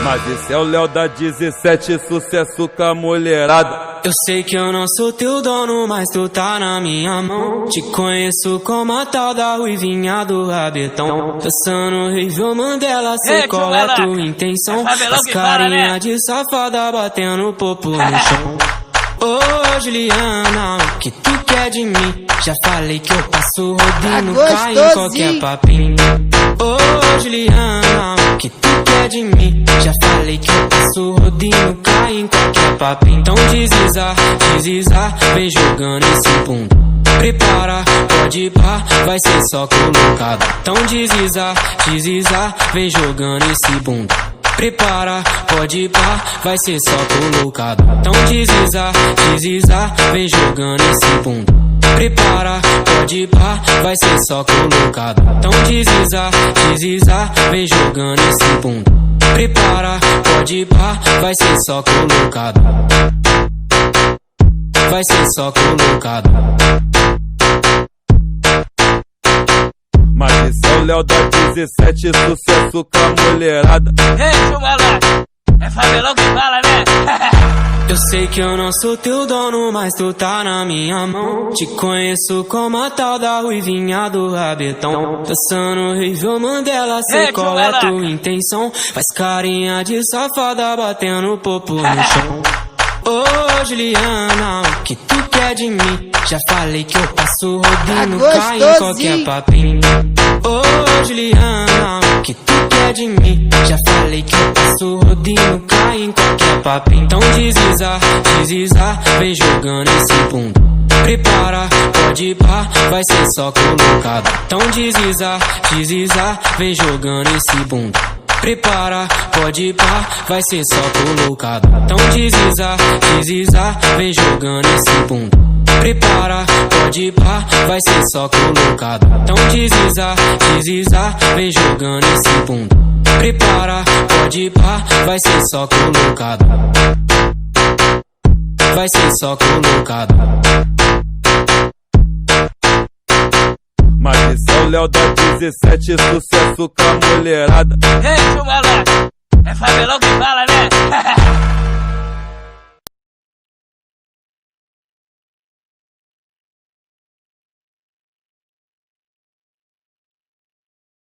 Mas esse é o Léo da 17, sucesso com a mulherada. Eu sei que eu não sou teu dono, mas tu tá na minha mão. Te conheço como a tal da ruivinha do rabetão. Dançando Rivel Mandela, sei qual é tua intenção. As carinha de safada batendo popo no chão. Ô Juliana, o que tu quer de mim? Já falei que eu passo rodinho, cai em qualquer papinho. Ô Juliana, o que tu quer de mim? Já falei que eu passo rodinho, cai em qualquer papinho. Então desliza, desliza, vem jogando esse bunda. Prepara, pode ir pá, vai ser só colocado. Então desliza, desliza, vem jogando esse bunda. Prepara, pode ir pá, vai ser só colocado. Então desliza, desliza, vem jogando esse bunda. Prepara, pode ir pá, vai ser só colocado. Então desliza, desliza, vem jogando esse bunda. Prepara, pode ir pá, vai ser só colocado. Vai ser só colocado. Mas esse é o Léo da 17, sucesso com a mulherada. Ei, chumalada, é Fabelão que fala, né? Eu sei que eu não sou teu dono, mas tu tá na minha mão. Te conheço como a tal da ruivinha do rabetão. Dançando Rivel Mandela, sei qual é tua intenção. Faz carinha de safada batendo popo no chão. Ô Juliana, o que tu quer de mim? Já falei que eu passo rodinho, cai em qualquer papinho. Ô Juliana, o que tu quer de mim? Já falei que eu passo rodinho, cai em qualquer papinho. Então desliza, desliza, vem jogando esse bunda. Prepara, pode ir pá, vai ser só colocado. Então desliza, desliza, vem jogando esse bunda. Prepara, pode ir pá, vai ser só colocado. Então desliza, desliza, vem jogando esse bunda. Prepara, pode ir pá, vai ser só colocado. Então desliza, desliza, vem jogando esse bunda. Prepara, pode ir pá, vai ser só colocado. Vai ser só colocado. Mas esse é o Léo da 17, sucesso com a mulherada. Ei, chumalada, é Fabelão que fala, né?